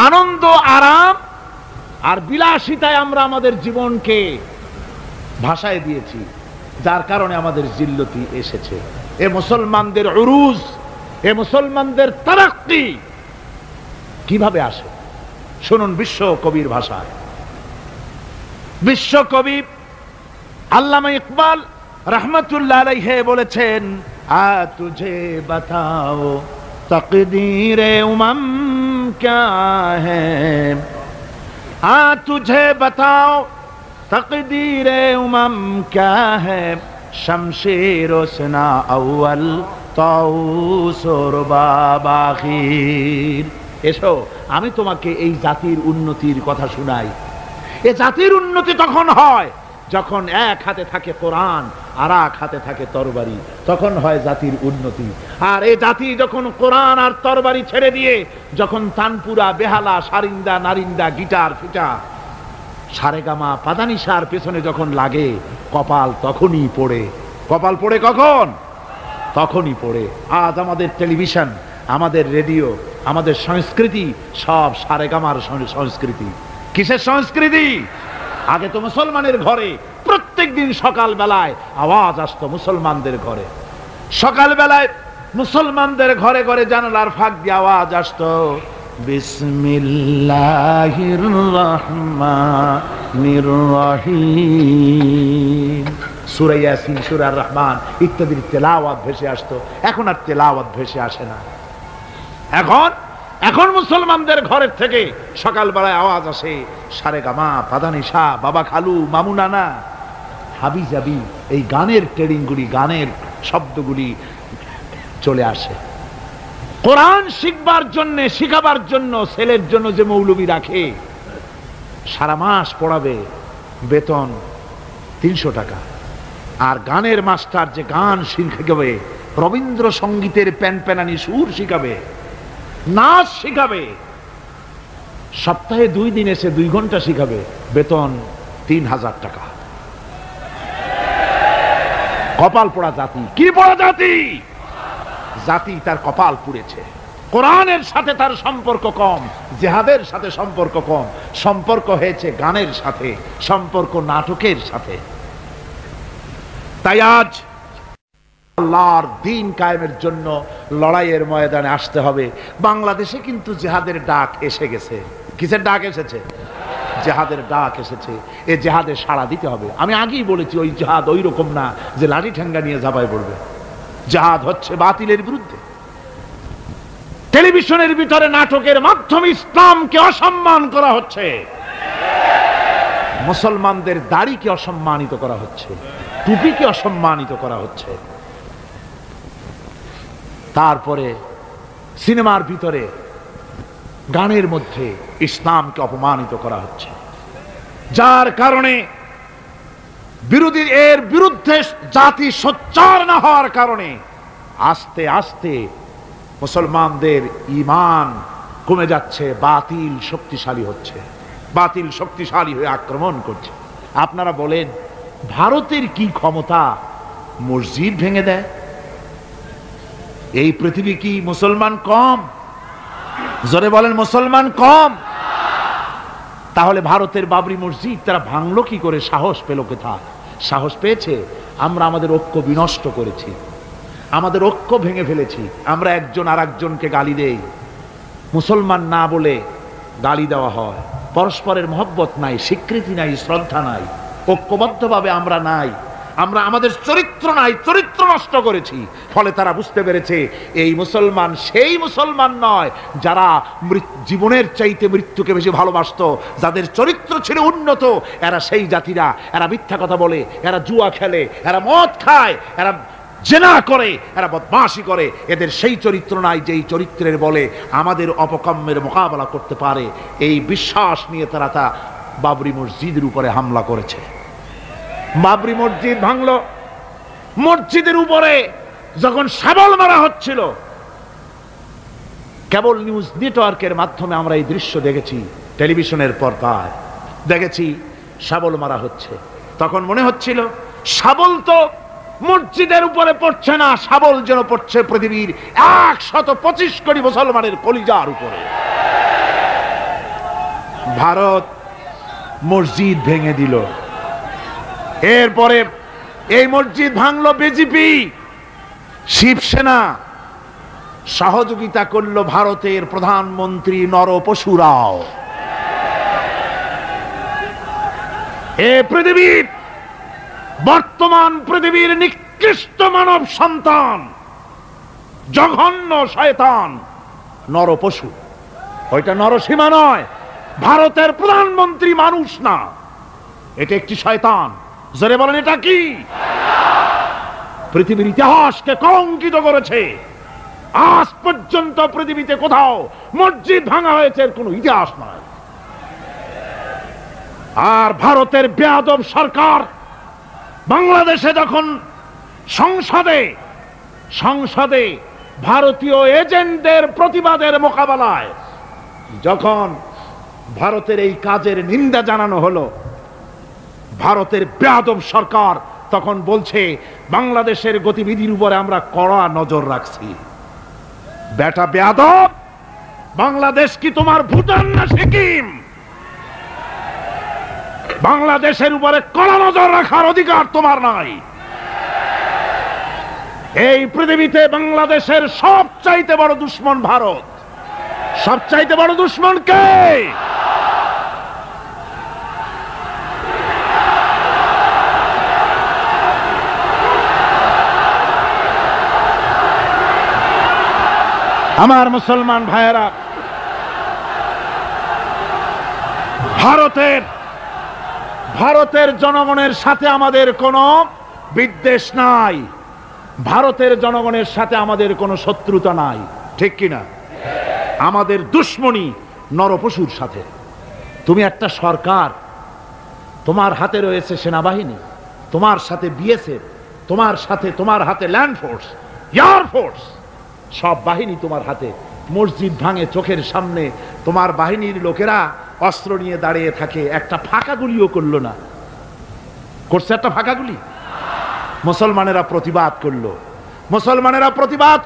আনন্দ, আরাম আর বিলাসিতায় আমরা আমাদের জীবনকে ভাসায় দিয়েছি, যার কারণে আমাদের জিল্লতি এসেছে। এ মুসলমানদের উরুজ, এ মুসলমানদের তারাক্কি কিভাবে আসে শুনুন বিশ্ব কবির ভাষায়। বিশ্ব কবি আল্লামা ইকবাল রহমতুল্লাহ আলাইহি বলেছেন, আ তুঝে বাতাও তকদীরে উমম ক্যা হ্যায়, আ তুঝে বাতাও তকদীরে উমম ক্যা হ্যায়, শমশের ওসনা আউয়াল তাউস ওর বাবাখির। এসো আমি তোমাকে এই জাতির উন্নতির কথা শুনাই। এ জাতির উন্নতি তখন হয় যখন এক হাতে থাকে কোরআন আর এক হাতে থাকে তরবারি, তখন হয় জাতির উন্নতি। আর এই জাতি যখন কোরআন আর তরবারি ছেড়ে দিয়ে যখন তানপুরা, বেহালা, সারিন্দা, নারিন্দা, গিটার, ফিটার, সারেগামা, পাদানিসার পেছনে যখন লাগে, কপাল তখনই পড়ে। কপাল পড়ে কখন? তখনই পড়ে। আজ আমাদের টেলিভিশন, আমাদের রেডিও, আমাদের সংস্কৃতি সব সারেগামার সংস্কৃতি। কিসের সংস্কৃতি? আগে তো মুসলমানের ঘরে প্রত্যেক দিন সকাল বেলায় আওয়াজ আসতো মুসলমানদের ঘরে। সকাল বেলায় মুসলমানদের ঘরে ঘরে জানালার ফাঁক দিয়ে আওয়াজ আসতো, বিসমিল্লাহির রহমানির রহিম। সূরা ইয়াসিন, সূরা রহমান ইত্যাদির তেলাওয়াত ভেসে আসতো। এখন আর তেলাওয়াত ভেসে আসে না। এখন মুসলমানদের ঘরের থেকে সকাল বেলায় আওয়াজ আসে সারেগামা, পাদানিসা, বাবা খালু, মামু নানা, হাবি জাবি, এই গানের ট্রেডিংগুলি, গানের শব্দগুলি চলে আসে। কোরআন শিখবার জন্য, শিখাবার জন্য ছেলের জন্য যে মৌলবি রাখে, সারা মাস পড়াবে, বেতন 300 টাকা। আর গানের মাস্টার যে গান শিখাবে, রবীন্দ্রসঙ্গীতের প্যানপ্যানানি সুর শিখাবে, নাচ শিখাবে, সপ্তাহে 2 দিন এসে 2 ঘন্টা শিখাবে, বেতন 3000 টাকা। কপাল পোড়া জাতি। কি পোড়া জাতি? জাতি তার কপাল পুড়েছে। কোরআনের সাথে তার সম্পর্ক কম, জিহাদের সাথে সম্পর্ক কম, সম্পর্ক হয়েছে গানের সাথে, সম্পর্ক নাটকের সাথে। তাই আজ আল্লাহর দ্বীন কায়েমের জন্য লড়াইয়ের ময়দানে আসতে হবে। বাংলাদেশে কিন্তু জিহাদের ডাক এসে গেছে। কিসের ডাক এসেছে? জিহাদের ডাক এসেছে। এই জিহাদে সাড়া দিতে হবে। আমি আগেই বলেছি, ওই জিহাদ ওই রকম না যে লাঠি ঠেঙ্গা নিয়ে ঝাঁপায় পড়বে। জিহাদ হচ্ছে বাতিলের বিরুদ্ধে। টেলিভিশনের ভিতরে নাটকের মাধ্যমে ইসলামকে অসম্মান করা হচ্ছে, মুসলমানদের দাড়িকে অসম্মানিত করা হচ্ছে, টুপিকে অসম্মানিত করা হচ্ছে। তারপরে সিনেমার ভিতরে, গানের মধ্যে ইসলামকে অপমানিত করা হচ্ছে, যার কারণে এর বিরুদ্ধে জাতি সোচ্চার না হওয়ার কারণে আস্তে আস্তে মুসলমানদের ঈমান কমে যাচ্ছে। বাতিল শক্তিশালী হচ্ছে, বাতিল শক্তিশালী হয়ে আক্রমণ করছে। আপনারা বলেন, ভারতের কি ক্ষমতা মসজিদ ভেঙে দেয়? এই পৃথিবী কি মুসলমান কম? জোরে বলেন, মুসলমান কম? তাহলে ভারতের বাবরি মসজিদ তারা ভাঙলো কি করে? সাহস পেল কোথায়? সাহস পেয়েছে আমরা আমাদের ঐক্য বিনষ্ট করেছি, আমাদের ঐক্য ভেঙে ফেলেছি। আমরা একজন আর একজনকে গালি দেই, মুসলমান না বলে গালি দেওয়া হয়। পরস্পরের মহব্বত নাই, স্বীকৃতি নাই, শ্রদ্ধা নাই, ঐক্যবদ্ধভাবে আমরা নাই। আমরা আমাদের চরিত্র নাই, চরিত্র নষ্ট করেছি। ফলে তারা বুঝতে পেরেছে এই মুসলমান সেই মুসলমান নয় যারা জীবনের চাইতে মৃত্যুকে বেশি ভালোবাসতো, যাদের চরিত্র ছিল উন্নত। এরা সেই জাতিরা, এরা মিথ্যা কথা বলে, এরা জুয়া খেলে, এরা মদ খায়, এরা জেনা করে, এরা বদমাশি করে। এদের সেই চরিত্র নাই যেই চরিত্রের বলে আমাদের অপকর্মের মোকাবেলা করতে পারে। এই বিশ্বাস নিয়ে তারা তা বাবরি মসজিদের উপরে হামলা করেছে। বাবরি মসজিদ ভাঙলো। মসজিদের উপরে যখন শাবল মারা হচ্ছিল, কেবল নিউজ নেটওয়ার্কের মাধ্যমে আমরা এই দৃশ্য দেখেছি, টেলিভিশনের পর্দায় দেখেছি শাবল মারা হচ্ছে। তখন মনে হচ্ছিল শাবল তো মসজিদের উপরে পড়ছে না, শাবল যেন পড়ছে পৃথিবীর 125 কোটি মুসলমানের কলিজার উপরে। ভারত মসজিদ ভেঙে দিল। এরপরে এই মসজিদ ভাঙলো বিজেপি, শিবসেনা সহযোগিতা করলো ভারতের প্রধানমন্ত্রী নরপশু রাও। এ পৃথিবীর বর্তমান পৃথিবীর নিকৃষ্ট মানব সন্তান, জঘন্য শয়তান নরপশু। ওইটা নরসীমা নয়, ভারতের প্রধানমন্ত্রী মানুষ না, এটা একটি শয়তান। জোরে বলেন এটা কি? পৃথিবীর ইতিহাসকে কলঙ্কিত করেছে। আজ পর্যন্ত পৃথিবীতে কোথাও মসজিদ ভাঙা হয়েছে এর কোনো ইতিহাস নয়। আর ভারতের বেয়াদব সরকার বাংলাদেশে যখন সংসদে ভারতীয় এজেন্টদের প্রতিবাদের মোকাবেলায় যখন ভারতের এই কাজের নিন্দা জানানো হলো, ভারতের বেয়াদব সরকার তখন বলছে বাংলাদেশের গতিবিধির উপরে আমরা কড়া নজর রাখছি। বেটা বেয়াদব, বাংলাদেশ কি তোমার ভুটান না সিকিম? বাংলাদেশের উপরে কড়া নজর রাখার অধিকার তোমার নাই। এই পৃথিবীতে বাংলাদেশের সবচাইতে বড় দুশ্মন ভারত। সবচাইতে বড় দুশ্মন কে? আমার মুসলমান ভাইয়েরা, ভারতের জনগণের সাথে আমাদের কোনো বিদ্বেষ নাই, ভারতের জনগণের সাথে আমাদের কোনো শত্রুতা নাই, ঠিক কিনা? আমাদের দুশ্মনী নরপশুর সাথে। তুমি একটা সরকার, তোমার হাতে রয়েছে সেনাবাহিনী, তোমার সাথে বিএসএফ, তোমার হাতে ল্যান্ড ফোর্স, এয়ার ফোর্স, সব বাহিনী তোমার হাতে। মসজিদ ভাঙে চোখের সামনে, তোমার বাহিনীর লোকেরা অস্ত্র নিয়ে দাঁড়িয়ে থাকে, একটা ফাঁকা গুলিও করলো না। করছে একটা ফাঁকা গুলি? মুসলমানেরা প্রতিবাদ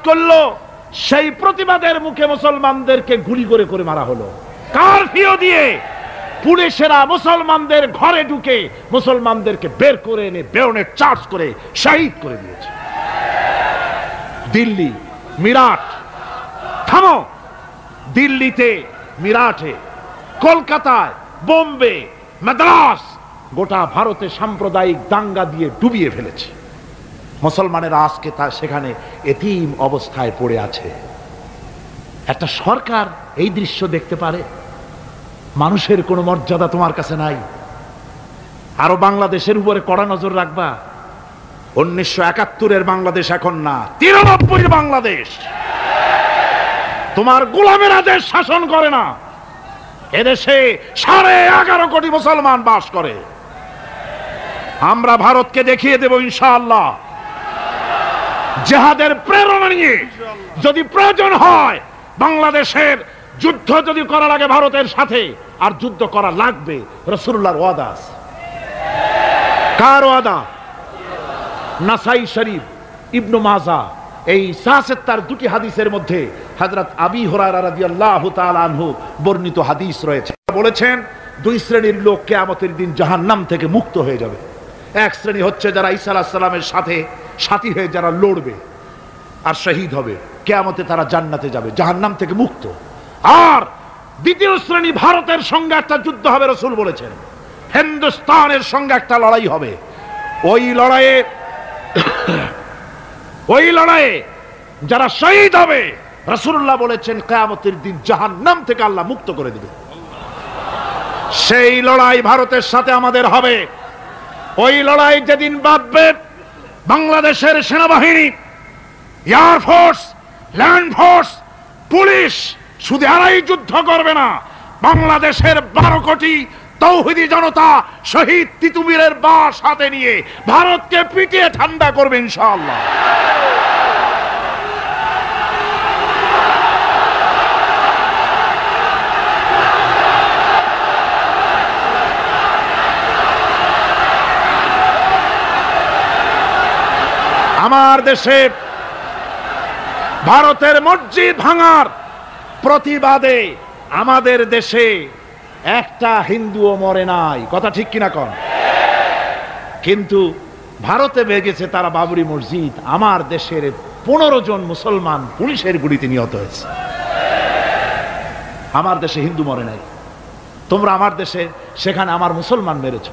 করলো, সেই প্রতিবাদের মুখে মুসলমানদেরকে গুলি করে করে মারা হলো। কারফিউ দিয়ে পুলিশেরা মুসলমানদের ঘরে ঢুকে মুসলমানদেরকে বের করে এনে বেয়নেট চার্জ করে শহীদ করে দিয়েছে। দিল্লি, মিরাট, থামো। দিল্লিতে, মিরাটে, কলকাতায়, বোম্বে, মাদ্রাস, গোটা ভারতে সাম্প্রদায়িক দাঙ্গা দিয়ে ডুবিয়ে ফেলেছে। মুসলমানেরা আজকে সেখানে এতিম অবস্থায় পড়ে আছে। একটা সরকার এই দৃশ্য দেখতে পারে? মানুষের কোনো মর্যাদা তোমার কাছে নাই? আরো বাংলাদেশের উপরে কড়া নজর রাখবা? 1971-এর বাংলাদেশ এখন না, 93-এর বাংলাদেশ। তোমার গোলামেরা দেশ শাসন করে না, এদেশে 11.5 কোটি মুসলমান বাস করে। আমরা ভারতকে দেখিয়ে দেব ইনশাআল্লাহ, জিহাদের প্রেরণা নিয়ে যদি প্রয়োজন হয় বাংলাদেশের যুদ্ধ যদি করা লাগে ভারতের সাথে, আর যুদ্ধ করা লাগবে। রাসূলুল্লাহর ওয়াদা আছে। কার ওয়াদা? নাসাই শরীফ, ইবনু মাজাহ, এই তার 2টি হাদিসের মধ্যে হযরত আবী হুরায়রা রাদিয়াল্লাহু তাআলা আনহু বর্ণিত হাদিস রয়েছে। বলেছেন 2 শ্রেণীর লোক কিয়ামতের দিন জাহান্নাম থেকে মুক্ত হয়ে যাবে। এক শ্রেণী হচ্ছে যারা ঈসা আলাইহিস সালামের সাথে সাথী হয়ে যারা লড়বে আর শহীদ হবে, কিয়ামতে তারা জান্নাতে যাবে, জাহান্নাম থেকে মুক্ত। আর দ্বিতীয় শ্রেণী, ভারতের সঙ্গে একটা যুদ্ধ হবে, রাসূল বলেছেন হিন্দুস্তানের সঙ্গে একটা লড়াই হবে। ওই লড়াইয়ে যারা শহীদ হবে, রাসূলুল্লাহ বলেছেন কিয়ামতের দিন জাহান্নাম থেকে আল্লাহ মুক্ত করে দিবে। সেই লড়াই ভারতের সাথে আমাদের হবে। ওই লড়াই যেদিন বাঁধবে, বাংলাদেশের সেনাবাহিনী, air force, land force, police শুধু এরাই যুদ্ধ করবে না, বাংলাদেশের 12 কোটি তৌহিদি জনতা শহীদ তিতুমিরের বাস হাতে নিয়ে ভারতকে পিটিয়ে ঠান্ডা করবে ইনশাআল্লাহ। আমার দেশে ভারতের মসজিদ ভাঙার প্রতিবাদে আমাদের দেশে একটা হিন্দুও মরে নাই, কথা ঠিক কিনা কন? কিন্তু ভারতে ভেঙেছে তারা বাবরি মসজিদ, আমার দেশের 15 জন মুসলমান পুলিশের গুলিতে নিহত হয়েছে। আমার দেশে হিন্দু মরে নাই, তোমরা আমার দেশে সেখানে আমার মুসলমান মেরেছ।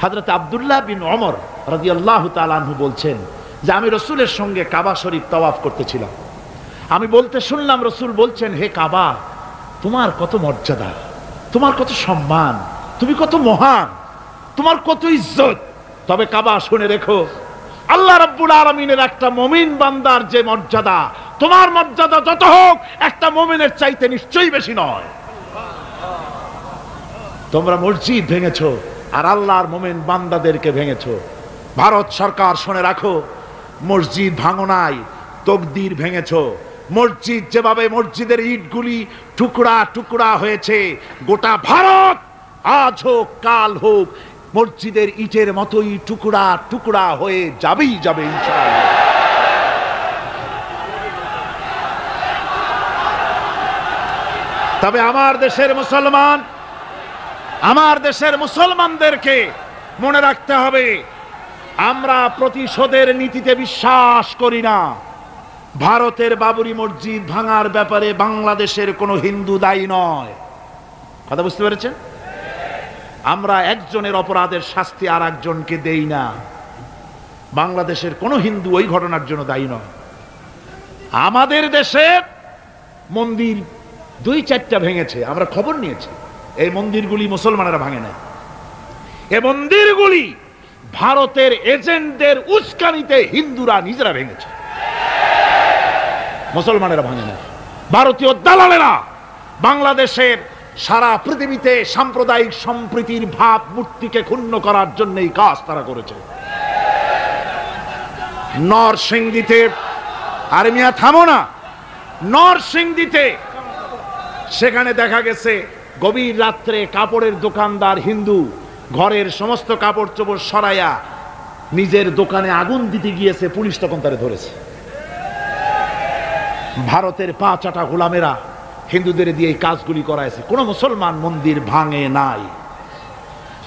হযরত আব্দুল্লাহ বিন ওমর রাদিয়াল্লাহু তাআলা আনহু বলছেন যে আমি রসুলের সঙ্গে কাবা শরীফ তাওয়াফ করতেছিলাম, আমি বলতে শুনলাম রসুল বলছেন, হে কাবা, তোমার কত মর্যাদা, তোমার কত সম্মান, তুমি কত মহান, তোমার কত ইজ্জত। তবে কাবা শুনে রেখো, আল্লাহ রাব্বুল আলামিনের একটা মুমিন বান্দার যে মর্যাদা, তোমার মর্যাদা যত হোক একটা মুমিনের চাইতে নিশ্চয়ই বেশি নয়। তোমরা মসজিদ ভেঙেছো আর আল্লাহর মুমিন বান্দাদেরকে ভেঙেছো। ভারত সরকার শুনে রাখো, মসজিদ ভাঙো নাই, তকদির ভেঙেছো। মসজিদ যেভাবে মসজিদের ইটগুলি টুকরা টুকরা হয়েছে, গোটা ভারত আজ হোক কাল হোক মসজিদের ইটের মতোই টুকরা টুকরা হয়ে যাবেই যাবে ইনশাআল্লাহ। তবে আমার দেশের মুসলমান, আমার দেশের মুসলমানদেরকে মনে রাখতে হবে, আমরা প্রতিশোধের নীতিতে বিশ্বাস করি না। ভারতের বাবরি মসজিদ ভাঙার ব্যাপারে বাংলাদেশের কোনো হিন্দু দায়ী নয়, কথা বুঝতে পেরেছেন? আমরা একজনের অপরাধের শাস্তি আর একজনকে দেই না। বাংলাদেশের কোনো হিন্দু ওই ঘটনার জন্য দায়ী নয়। আমাদের দেশে মন্দির 2-4টা ভেঙেছে, আমরা খবর নিয়েছি। এই মন্দিরগুলি মুসলমানেরা ভাঙে না, এই মন্দিরগুলি ভারতের এজেন্টদের উস্কানিতে হিন্দুরা নিজেরা ভেঙেছে, মুসলমানেরা ভাঙে না। ভারতীয় দালালেরা বাংলাদেশের সারা পৃথিবীতে সাম্প্রদায়িক সম্প্রীতির ভাব মূর্তিকে ক্ষুণ্ণ করার জন্য এই কাজ তারা করেছে। নরসিংদীতে, আর মিয়া থামো না, নরসিংদীতে সেখানে দেখা গেছে গভীর রাত্রে কাপড়ের দোকানদার হিন্দু ঘরের সমস্ত কাপড় চোপড় সরাইয়া নিজের দোকানে আগুন দিতে গিয়েছে, পুলিশ তখন তারে ধরেছে। ভারতের 5 গোলামেরা হিন্দুদের দিয়ে এই কাজগুলি করাইছে, কোন মুসলমান মন্দির ভাঙে নাই।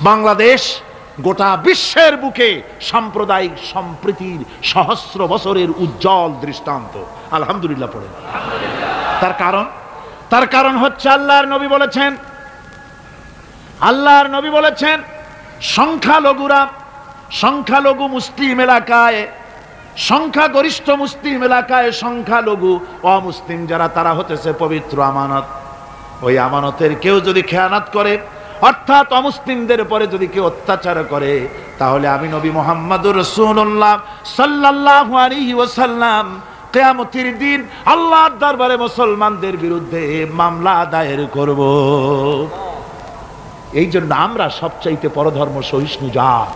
বাংলাদেশ গোটা বিশ্বের বুকে সাম্প্রদায়িক সম্প্রীতির সহস্র বছরের উজ্জ্বল দৃষ্টান্ত, আলহামদুলিল্লাহ পড়ে। তার কারণ হচ্ছে আল্লাহর নবী বলেছেন, আল্লাহর নবী বলেছেন সংখ্যালঘু মুসলিম এলাকায়, সংখ্যাগরিষ্ঠ মুসলিম এলাকায় সংখ্যালঘু অমুসলিম যারা, তারা হতেছে পবিত্র আমানত। ওই আমানতের কেউ যদি খেয়ানত করে, অর্থাৎ অমুসলিমদের উপরে যদি কেউ অত্যাচার করে, তাহলে আমি নবী মুহাম্মদুর রাসূলুল্লাহ সাল্লাল্লাহু আলাইহি ওয়াসাল্লাম কিয়ামতের দিন আল্লাহর দরবারে মুসলমানদের বিরুদ্ধে মামলা দায়ের করব। এই জন্য আমরা সবচাইতে পরধর্ম সহিষ্ণু জাত।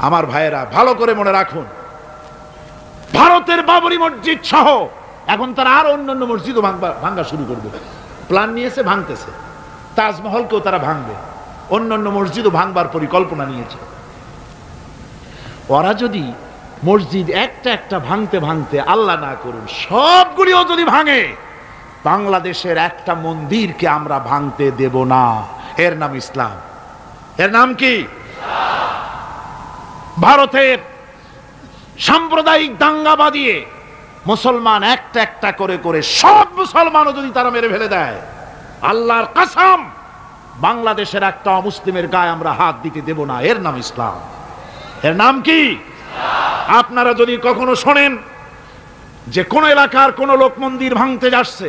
আমার ভাইয়েরা ভালো করে মনে রাখুন, ভারতের বাবরি মসজিদ সহ এখন তারা আর অন্যান্য মসজিদও ভাঙ্গা শুরু করবে, প্ল্যান নিয়েছে, ভাঙতেছে। তাজমহলকেও তারা ভাঙবে, অন্যান্য মসজিদও ভাঙবার পরিকল্পনা নিয়েছে। ওরা যদি মসজিদ একটা একটা ভাঙতে ভাঙতে, আল্লাহ না করুন, সবগুলিও যদি ভাঙে, বাংলাদেশের একটা মন্দিরকে আমরা ভাঙতে দেব না। এর নাম ইসলাম। এর নাম কি? ভারতের সাম্প্রদায়িক দাঙ্গা বাঁধিয়ে মুসলমান একটা একটা করে করে সব মুসলমানও যদি তারা মেরে ফেলে দেয়, আল্লাহর কসম বাংলাদেশের একটা অমুসলিমের গায়ে আমরা হাত দিতে দেব না। এর নাম ইসলাম। এর নাম কি? আপনারা যদি কখনো শোনেন যে কোন এলাকার কোন লোক মন্দির ভাঙতে যাচ্ছে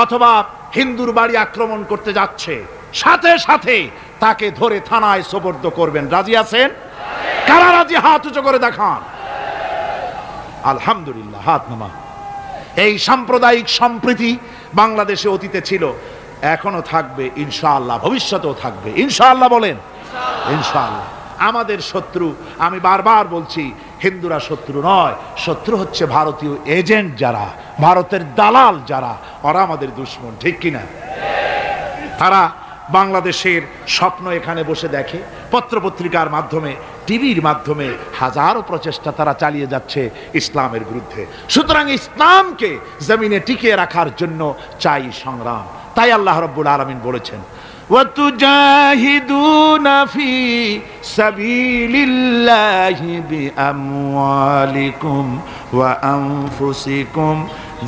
অথবা হিন্দুর বাড়ি আক্রমণ করতে যাচ্ছে, সাথে সাথে তাকে ধরে থানায় সোপর্দ করবেন। রাজি আছেন? কারা রাজি? হাত উঁচু করে দেখান। আলহামদুলিল্লাহ, হাত নামান। এই সাম্প্রদায়িক সম্প্রীতি বাংলাদেশে অতীতে ছিল, এখনো থাকবে ইনশাআল্লাহ, ভবিষ্যতেও থাকবে ইনশাআল্লাহ। বলেন ইনশাআল্লাহ। আমাদের শত্রু, আমি বারবার বলছি, হিন্দুরা শত্রু নয়, শত্রু হচ্ছে ভারতীয় এজেন্ট যারা, ভারতের দালাল যারা, ওরা আমাদের দুশমন, ঠিক কিনা? তারা বাংলাদেশের স্বপ্ন এখানে বসে দেখে, পত্রপত্রিকার মাধ্যমে, টিভির মাধ্যমে হাজারো প্রচেষ্টা তারা চালিয়ে যাচ্ছে ইসলামের বিরুদ্ধে। সুতরাং ইসলামকে জমিনে টিকিয়ে রাখার জন্য চাই সংগ্রাম। তাই আল্লাহ রাব্বুল আলামিন বলেছেন وَتُجَاهِدُونَ فِي سَبِيلِ اللَّهِ بِأَمْوَالِكُمْ وَأَنفُسِكُمْ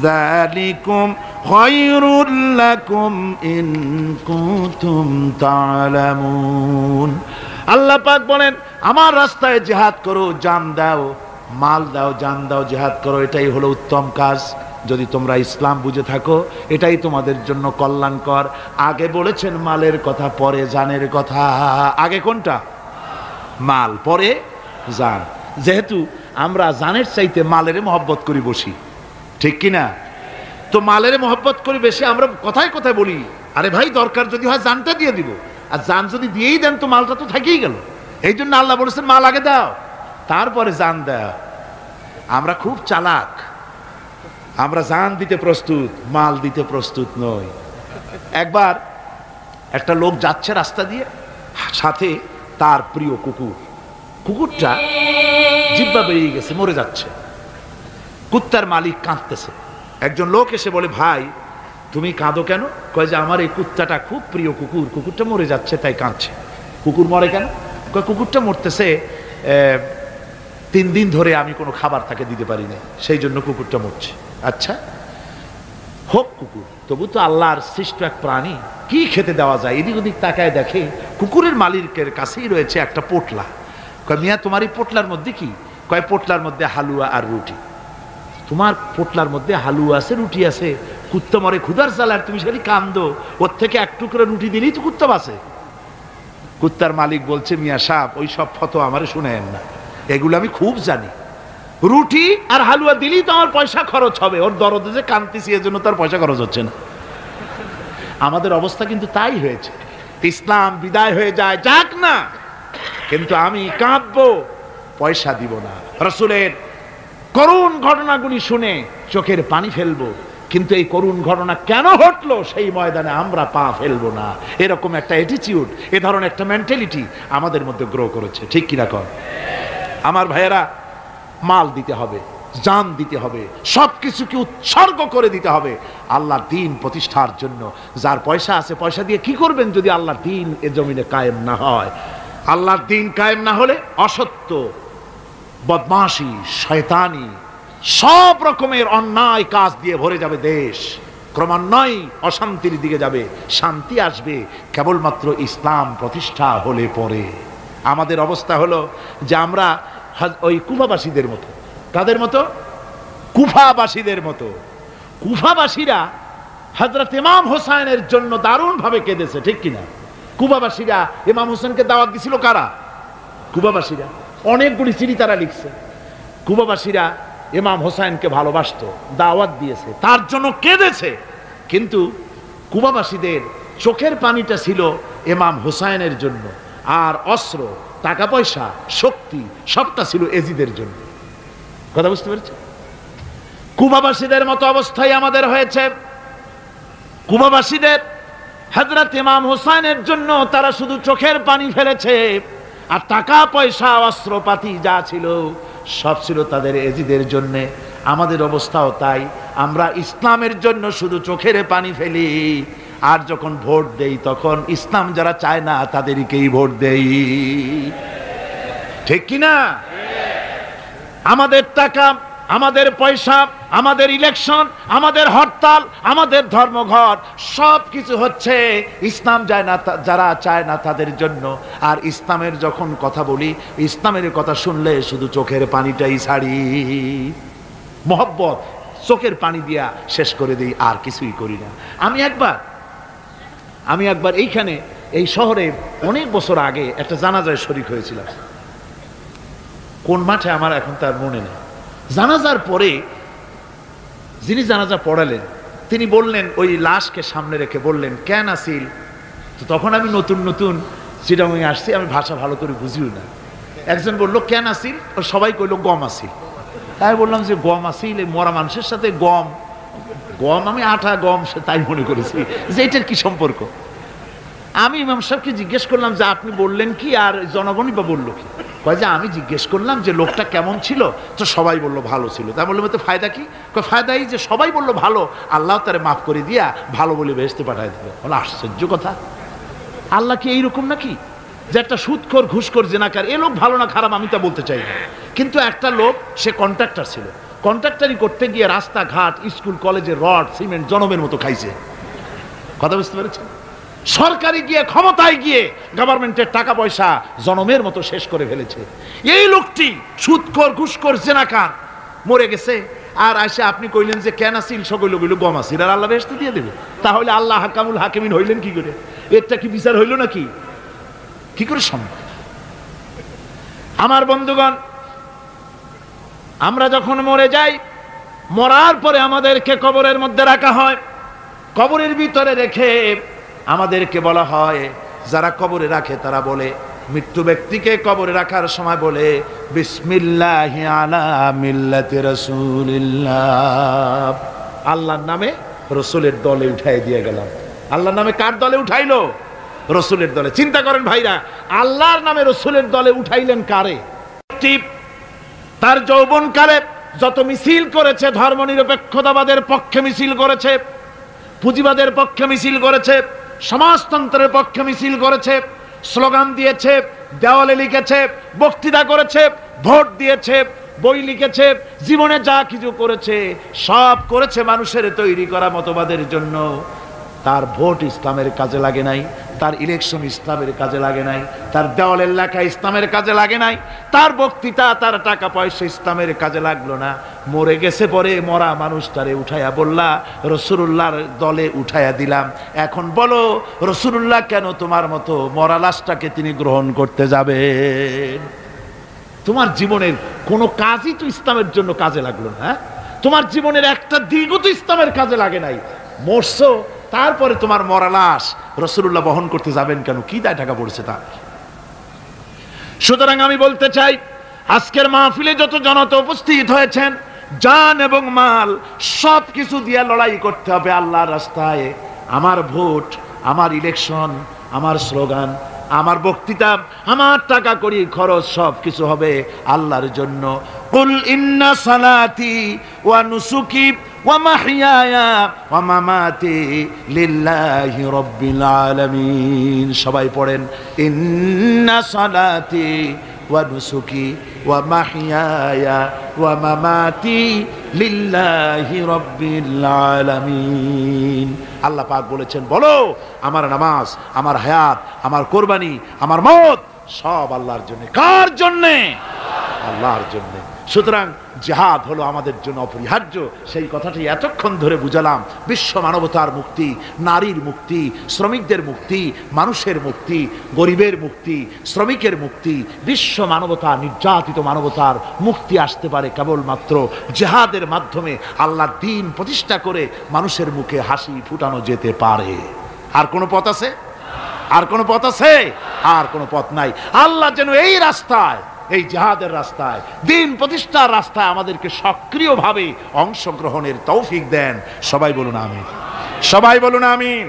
ذَلِكُمْ خَيْرٌ لَكُمْ إِن كُنتُمْ تَعْلَمُونَ। আল্লাহ পাক বলেন আমার রাস্তায় জিহাদ করো, জান দাও, মাল দাও, জান দাও, জিহাদ করো, এটাই হলো উত্তম কাজ। যদি তোমরা ইসলাম বুঝে থাকো এটাই তোমাদের জন্য কল্যাণকর। আগে বলেছেন মালের কথা, পরে জানের কথা। আগে কোনটা? মাল, পরে জান। যেহেতু আমরা জানের চাইতে মালের মহব্বত করি বসি, ঠিক কিনা? তো মালের মহব্বত করি বেশি, আমরা কথায় কথায় বলি আরে ভাই দরকার যদি হয় জানটা দিয়ে দিব, আর জান যদি দিয়েই দেন তো মালটা তো থেকেই গেল। এই জন্য আল্লাহ বলেছেন মাল আগে দাও তারপরে জান দাও। আমরা খুব চালাক, আমরা জান দিতে প্রস্তুত, মাল দিতে প্রস্তুত নই। একবার একটা লোক যাচ্ছে রাস্তা দিয়ে, সাথে তার প্রিয় কুকুর। কুকুরটা জিহ্বা বেরিয়ে গেছে, মরে যাচ্ছে। কুত্তার মালিক কাঁদতেছে। একজন লোক এসে বলে ভাই তুমি কাঁদো কেন? কয় যে আমার এই কুত্তাটা খুব প্রিয় কুকুর, কুকুরটা মরে যাচ্ছে তাই কাঁদছে। কুকুর মরে কেন? কয় কুকুরটা মরতেছে 3 দিন ধরে আমি কোনো খাবার তাকে দিতে পারি না, সেই জন্য কুকুরটা মরছে। আচ্ছা হোক কুকুর, তবু তো আল্লাহর সৃষ্ট এক প্রাণী, কি খেতে দেওয়া যায়? এদিক ওদিক তাকায় দেখে কুকুরের মালিকের কাছেই রয়েছে একটা পোটলা। কয় মিয়া তোমার এই পোটলার মধ্যে কি? কয় পোটলার মধ্যে হালুয়া আর রুটি। তোমার পোটলার মধ্যে হালুয়া আছে, রুটি আছে, কুত্তা মরে ক্ষুধার জ্বালায় তুমি সেখানে কান্দো, ওর থেকে এক টুকরো রুটি দিলেই তো কুত্তা বাঁচে। কুত্তার মালিক বলছে মিয়া সাহেব ওই সব ফতোয়া আমারে শুনেন না, এগুলো আমি খুব জানি। রুটি আর হালুয়া দিলেই তো আমার পয়সা খরচ হবে, ওর দরদে যে কাঁদতেছি এজন্য তার পয়সা খরচ হচ্ছে না। আমাদের অবস্থা কিন্তু তাই হয়েছে। ইসলাম বিদায় হয়ে যায়, যাক না, কিন্তু আমি কাঁদবো, পয়সা দিব না। রাসূলের করুণ ঘটনাগুলি শুনে চোখের পানি ফেলবো, কিন্তু এই করুণ ঘটনা কেন ঘটলো সেই ময়দানে আমরা পা ফেলবো না। এরকম একটা অ্যাটিটিউড, এ ধরনের একটা মেন্টালিটি আমাদের মধ্যে গ্রো করেছে, ঠিক কিনা কর? আমার ভাইয়েরা, মাল দিতে হবে, জান দিতে হবে, সবকিছুকে উৎসর্গ করে দিতে হবে আল্লাহর দ্বীন প্রতিষ্ঠার জন্য। যার পয়সা আছে পয়সা দিয়ে কি করবেন যদি আল্লাহর দ্বীন এ জমিনে কায়েম না হয়? আল্লাহর দ্বীন কায়েম না হলে অসত্য, বদমাশি, শয়তানি, সব রকমের অন্যায় কাজ দিয়ে ভরে যাবে দেশ। ক্রমান্বয়ে অশান্তির দিকে যাবে, শান্তি আসবে কেবলমাত্র ইসলাম প্রতিষ্ঠা হলে পরে। আমাদের অবস্থা হলো যে আমরা ওই কুফাবাসীদের মতো। কাদের মতো? কুফাবাসীদের মতো। কুফাবাসীরা হযরত ইমাম হোসেনের জন্য দারুণ ভাবে কেঁদেছে, ঠিক কিনা? কুফাবাসীরা ইমাম হোসেনকে দাওয়াত দিছিল কারা? কুফাবাসীরা। অনেকগুলি চিঠি তারা লিখছে। কুফাবাসীরা ইমাম হোসেনকে ভালোবাসতো, দাওয়াত দিয়েছে, তার জন্য কেঁদেছে। কিন্তু কুফাবাসীদের চোখের পানিটা ছিল ইমাম হোসেনের জন্য, আর অস্ত্র, টাকা পয়সা, শক্তি সবটা ছিল এজিদের জন্য। কথা বুঝতে পেরেছে? কুফাবাসীদের মতো অবস্থায় আমাদের হয়েছে। কুফাবাসীদের হযরত ইমাম হোসেনের জন্য তারা শুধু চোখের পানি ফেলেছে, আর টাকা পয়সা অস্ত্রপাতি যা ছিল সব ছিল তাদের এজিদের জন্য। আমাদের অবস্থাও তাই, আমরা ইসলামের জন্য শুধু চোখের পানি ফেলি, আর যখন ভোট দেই তখন ইসলাম যারা চায় না তাদেরকেই ভোট দেই, ঠিক কিনা? আমাদের টাকা, আমাদের পয়সা, আমাদের ইলেকশন, আমাদের হরতাল, আমাদের ধর্মঘট সব কিছু হচ্ছে ইসলাম যায় না, যারা চায় না তাদের জন্য। আর ইসলামের যখন কথা বলি, ইসলামের কথা শুনলে শুধু চোখের পানিটাই ছাড়ি, মহব্বত চোখের পানি দিয়া শেষ করে দিই, আর কিছুই করি না। আমি একবার এইখানে এই শহরে অনেক বছর আগে একটা জানাজায় শরীক হয়েছিলাম। কোন মাঠে আমার এখন তার মনে নেই। জানাজার পরে যিনি জানাজা পড়ালেন তিনি বললেন, ওই লাশকে সামনে রেখে বললেন, কেন আসিল? তো তখন আমি নতুন নতুন চিটাগাঙে আসছি, আমি ভাষা ভালো করে বুঝিও না। একজন বললো কেন আসিল? সবাই কইলো গম আসিল। তাই বললাম যে গম আসিল, এই মরা মানুষের সাথে গম, আমি আটা গম সে তাই মনে করেছি যে এটার কি সম্পর্ক। আমি ইমাম সাহেবকে জিজ্ঞেস করলাম যে আপনি বললেন কি, আর জনগণই বা বললো কি? কয় যে আমি জিজ্ঞেস করলাম যে লোকটা কেমন ছিল, তো সবাই বললো ভালো ছিল। তা বললাম তো ফায়দা কি? কয় ফায়দা এই যে সবাই বললো ভালো, আল্লাহ তারে মাফ করে দিয়া ভালো বলে বেহেশতে পাঠায় দিবে। বলে আশ্চর্য কথা, আল্লাহ কি এইরকম নাকি যে একটা সুদখোর ঘুষখোর জেনাকার এ লোক ভালো না খারাপ আমি তা বলতে চাই না, কিন্তু একটা লোক সে কন্ট্রাক্টর ছিল, কন্ট্রাক্টারি করতে গিয়ে রাস্তাঘাট স্কুল কলেজের রড সিমেন্ট জনমের মতো খাইছে। কথা বুঝতে পেরেছেন? সরকারি গিয়ে ক্ষমতায় গিয়ে গভর্নমেন্টের টাকা পয়সা জনমের মতো শেষ করে ফেলেছে। এই লোকটি সুদখোর ঘুষখোর জেনাকার মরে গেছে, আর আসে আপনি কইলেন যে কেন আসিল সকল কইল গম আসিল, আর আল্লাহ বেহেশতে দিয়ে দেবে। তাহলে আল্লাহ হাকামুল হাকিমিন হইলেন কি করে? এটা কি বিচার হইল নাকি? কি করে সম্ভব? আমার বন্ধুগণ, আমরা যখন মরে যাই, মরার পরে আমাদেরকে কবরের মধ্যে রাখা হয়। কবরের ভিতরে রেখে আমাদেরকে বলা হয়, যারা কবরে রাখে তারা বলে, মৃত্যু ব্যক্তিকে কবরে রাখার সময় বলে বিসমিল্লাহি আলা মিল্লাতি রাসূলিল্লাহ, আল্লাহর নামে রসুলের দলে উঠাই দিয়ে গেলাম। আল্লাহর নামে কার দলে উঠাইলো? রসুলের দলে। চিন্তা করেন ভাইরা, আল্লাহর নামে রসুলের দলে উঠাইলেন কারে? তার যৌবনকালে যত মিছিল করেছে, ধর্ম নিরপেক্ষতাবাদের পক্ষে মিছিল করেছে, পুঁজিবাদের পক্ষে মিছিল করেছে, সমাজতন্ত্রের পক্ষে মিছিল করেছে, স্লোগান দিয়েছে, দেওয়ালে লিখেছে, বক্তৃতা করেছে, ভোট দিয়েছে, বই লিখেছে, জীবনে যা কিছু করেছে সব করেছে মানুষের তৈরি করা মতবাদের জন্য। তার ভোট ইসলামের কাজে লাগে নাই, তার ইলেকশন ইসলামের কাজে লাগে নাই, তার দেওয়ালের লেখা ইসলামের কাজে লাগে নাই, তার বক্তৃতা তার টাকা পয়সা ইসলামের কাজে লাগলো না। মরে গেছে, পরে মরা মানুষটারে উঠাইয়া বললা রাসূলুল্লাহর দলে উঠাইয়া দিলাম। এখন বলো রাসূলুল্লাহ কেন তোমার মতো মরা লাশটাকে তিনি গ্রহণ করতে যাবেন? তোমার জীবনের কোনো কাজই তো ইসলামের জন্য কাজে লাগলো না। তোমার জীবনের একটা দিনও তো ইসলামের কাজে লাগে নাই। মরছো, তারপরে তোমার মরা লাশ রাসূলুল্লাহ বহন করতে যাবেন কেন? কি দায় টাকা পড়ছে তার? সুতরাং আমি বলতে চাই, আজকের মাহফিলে যত জনতা উপস্থিত হয়েছেন, জান এবং মাল সব কিছু দিয়ে লড়াই করতে হবে আল্লাহর রাস্তায়। আমার ভোট, আমার ইলেকশন, আমার স্লোগান, আমার বক্তৃতা, আমার টাকা করি খরচ সব কিছু হবে আল্লাহর জন্য। কুল ইন্না সালাতি ওয়া নুসুকি ওয়া মাহইয়ায়া ওয়া মামাতি লিল্লাহি রাব্বিল আলামিন। সবাই পড়েন, ইন্না সালাতি ওয়া নুসুকি ওয়া মাহইয়ায়া ওয়া মামাতি লিল্লাহি রাব্বিল আলামিন। আল্লাহ পাক বলেছেন, বলো আমার নামাজ, আমার হায়াত, আমার কোরবানি, আমার মত সব আল্লাহর জন্য। কার জন্য? আল্লাহর জন্য। সুতরাং জিহাদ হলো আমাদের জন্য অপরিহার্য। সেই কথাটি এতক্ষণ ধরে বুঝালাম। বিশ্ব মানবতার মুক্তি, নারীর মুক্তি, শ্রমিকদের মুক্তি, মানুষের মুক্তি, গরিবের মুক্তি, শ্রমিকের মুক্তি, বিশ্ব মানবতা, নির্যাতিত মানবতার মুক্তি আসতে পারে কেবলমাত্র জিহাদের মাধ্যমে। আল্লাহর দ্বীন প্রতিষ্ঠা করে মানুষের মুখে হাসি ফুটানো যেতে পারে। আর কোনো পথ আছে? আর কোনো পথ আছে? আর কোনো পথ নাই। আল্লাহ যেন এই রাস্তায়, এই জিহাদের রাস্তায়, দ্বীন প্রতিষ্ঠার রাস্তায় আমাদেরকে সক্রিয়ভাবে অংশগ্রহণের তৌফিক দেন। সবাই বলুন আমিন। সবাই বলুন আমিন।